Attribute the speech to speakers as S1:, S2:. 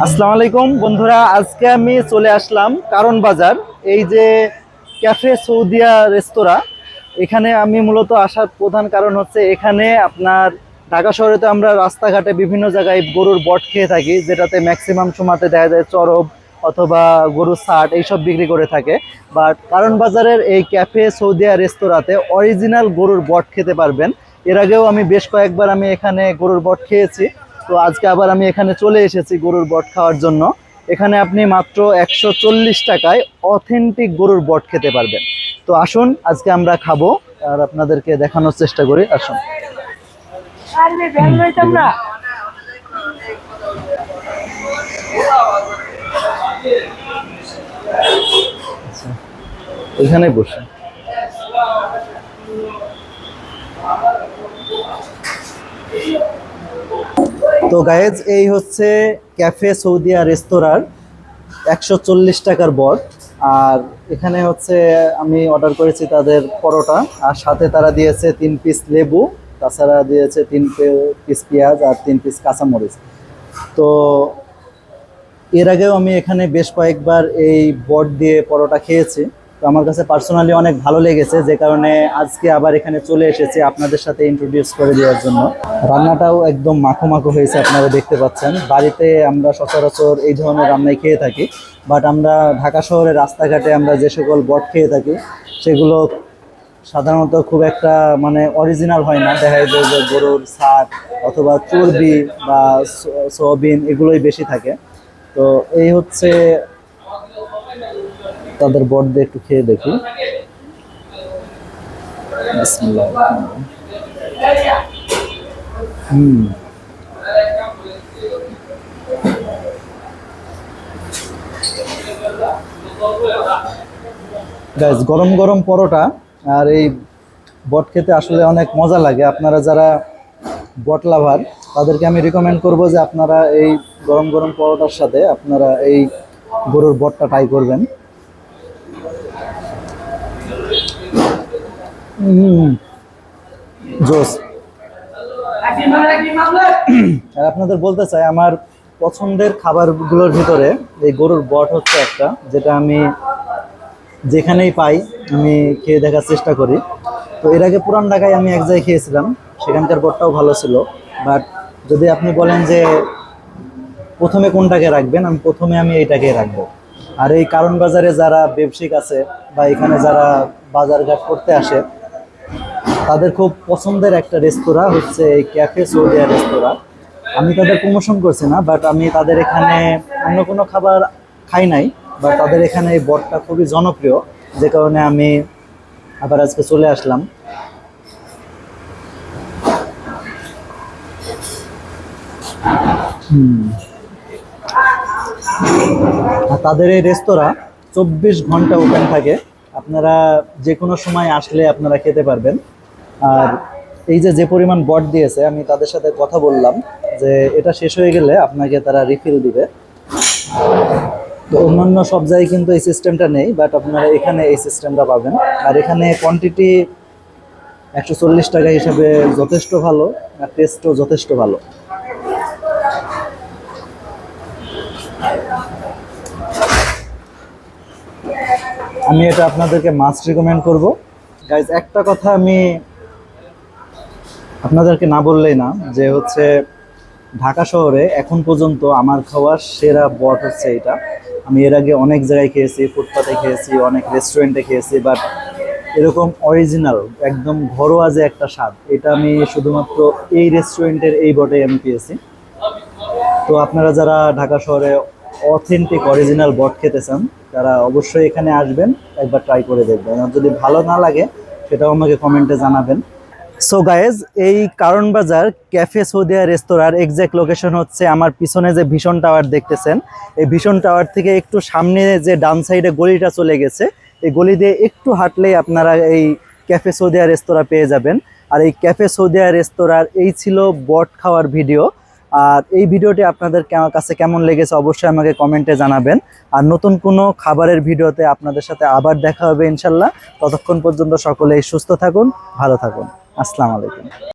S1: আসসালামু আলাইকুম বন্ধুরা, আজকে আমি চলে আসলাম কারণ বাজার। এই যে ক্যাফে সৌদিয়া রেস্তোরাঁ, এখানে আমি মূলত আসার প্রধান কারণ হচ্ছে এখানে আপনার ঢাকা শহরে তো আমরা রাস্তাঘাটে বিভিন্ন জায়গায় গরুর বট খেয়ে থাকি, যেটাতে ম্যাক্সিমাম সময়তে দেখা যায় চরব অথবা গরুর ছাট এইসব বিক্রি করে থাকে। বাট কারণ বাজারের এই ক্যাফে সৌদিয়া রেস্তোরাঁতে অরিজিনাল গরুর বট খেতে পারবেন। এর আগেও আমি বেশ কয়েকবার আমি এখানে গরুর বট খেয়েছি। তো আজকে আবার আমি এখানে চলে এসেছি গরুর বট খাওয়ার জন্য। এখানে আপনি মাত্র 140 টাকায় অথেন্টিক গরুর বট খেতে পারবেন। তো আসুন আজকে আমরা খাবো আর আপনাদেরকে দেখানোর চেষ্টা করি। আসুন। এখানে বসে তো গায়েজ, এই হচ্ছে ক্যাফে সৌদিয়া রেস্তোরাঁর 140 টাকার বট। আর এখানে হচ্ছে আমি অর্ডার করেছি তাদের পরোটা, আর সাথে তারা দিয়েছে 3 পিস লেবু, তাছাড়া দিয়েছে 3 পিস পেঁয়াজ আর 3 পিস কাঁচামরিচ। তো এর আগেও আমি এখানে বেশ কয়েকবার এই বট দিয়ে পরোটা খেয়েছি। তো আমার কাছে পার্সোনালি অনেক ভালো লেগেছে, যে কারণে আজকে আবার এখানে চলে এসেছি আপনাদের সাথে ইন্ট্রোডিউস করে দেওয়ার জন্য। রান্নাটাও একদম মাখো মাখো হয়েছে, আপনারা দেখতে পাচ্ছেন। বাড়িতে আমরা সচরাচর এই ধরনের রান্নাই খেয়ে থাকি, বাট আমরা ঢাকা শহরের রাস্তাঘাটে আমরা যে সকল বট খেয়ে থাকি সেগুলো সাধারণত খুব একটা অরিজিনাল হয় না। দেখা যায় যে গরুর ছাট অথবা চর্বি বা সোয়াবিন এগুলোই বেশি থাকে। তো এই হচ্ছে তাদের বট দিয়ে একটু খেয়ে দেখি। বিসমিল্লাহ। গাইস, গরম গরম পরোটা আর এই বট খেতে আসলে অনেক মজা লাগে। আপনারা যারা বট লাভার তাদেরকে আমি রিকমেন্ড করব যে আপনারা এই গরম গরম পরোটার সাথে আপনারা এই গরুর বটটা ট্রাই করবেন। জোস। আর আপনাদের বলতে চাই, আমার পছন্দের খাবারগুলোর ভিতরে এই গরুর বট হচ্ছে একটা, যেটা আমি যেখানেই পাই আমি খেয়ে দেখার চেষ্টা করি। তো এর আগে পুরান ঢাকায় আমি এক জায়গায় খেয়েছিলাম, সেখানকার বটটাও ভালো ছিল। বাট যদি আপনি বলেন যে প্রথমে কোনটাকে রাখবেন, আমি এইটাকে রাখবো। আর এই কারণ বাজারে যারা ব্যবসায়িক আছে বা এখানে যারা বাজারঘাট করতে আসে, তাদের খুব পছন্দের একটা রেস্তোরাঁ হচ্ছে এই ক্যাফে সৌদিয়া রেস্তোরাঁ। আমি তাদের প্রমোশন করছি না, বাট আমি তাদের এখানে অন্য কোনো খাবার খাই নাই, বাট তাদের এখানে এই বটটা খুবই জনপ্রিয়, যে কারণে আমি আবার আজকে চলে আসলাম। আর তাদের এই রেস্তোরাঁ 24 ঘন্টা ওপেন থাকে। আপনারা যে কোনো সময় আসলে আপনারা খেতে পারবেন। আর এই যে পরিমাণ বট দিয়েছে, আমি তাদের সাথে কথা বললাম যে এটা শেষ হয়ে গেলে আপনাকে তারা রিফিল দিবে। তো অন্যান্য সব জায়গায় কিন্তু এই সিস্টেমটা নেই, বাট আপনারা এখানে এই সিস্টেমটা পাবেন। আর এখানে কোয়ান্টিটি 140 টাকা হিসাবে যথেষ্ট ভালো, আর টেস্টও যথেষ্ট ভালো। আমি এটা আপনাদেরকে মাস্ট রিকমেন্ড করব। গাইজ, একটা কথা আমি আপনাদেরকে না বললেই না, যে হচ্ছে ঢাকা শহরে এখন পর্যন্ত আমার খাওয়ার সেরা বট হচ্ছে এটা। আমি এর আগে অনেক জায়গায় খেয়েছি, ফুটপাতে খেয়েছি, অনেক রেস্টুরেন্টে খেয়েছি, বাট এরকম অরিজিনাল একদম ঘরোয়া যে একটা স্বাদ, এটা আমি শুধুমাত্র এই রেস্টুরেন্টের এই বটেই আমি পেয়েছি। তো আপনারা যারা ঢাকা শহরে অথেন্টিক অরিজিনাল বট খেতে চান, তারা অবশ্যই এখানে আসবেন, একবার ট্রাই করে দেখবেন। আর যদি ভালো না লাগে সেটাও আমাকে কমেন্টে জানাবেন। সো গায়েজ, এই কারণ বাজার ক্যাফে সৌদিয়া রেস্তোরাঁর এক্স্যাক্ট লোকেশন হচ্ছে আমার পিছনে যে ভীষণ টাওয়ার দেখতেছেন, এই ভীষণ টাওয়ার থেকে একটু সামনে যে ডান সাইডে গলিটা চলে গেছে, এই গলি দিয়ে একটু হাঁটলেই আপনারা এই ক্যাফে সৌদিয়া রেস্তোরাঁ পেয়ে যাবেন। আর এই ক্যাফে সৌদিয়া রেস্তোরাঁর এই ছিল বট খাওয়ার ভিডিও। আর এই ভিডিওটি আপনাদের কাছে কেমন লেগেছে অবশ্যই আমাকে কমেন্টে জানাবেন। আর নতুন কোনো খাবারের ভিডিওতে আপনাদের সাথে আবার দেখা হবে ইনশাল্লাহ। ততক্ষণ পর্যন্ত সকলেই সুস্থ থাকুন, ভালো থাকুন। আসসালামু আলাইকুম।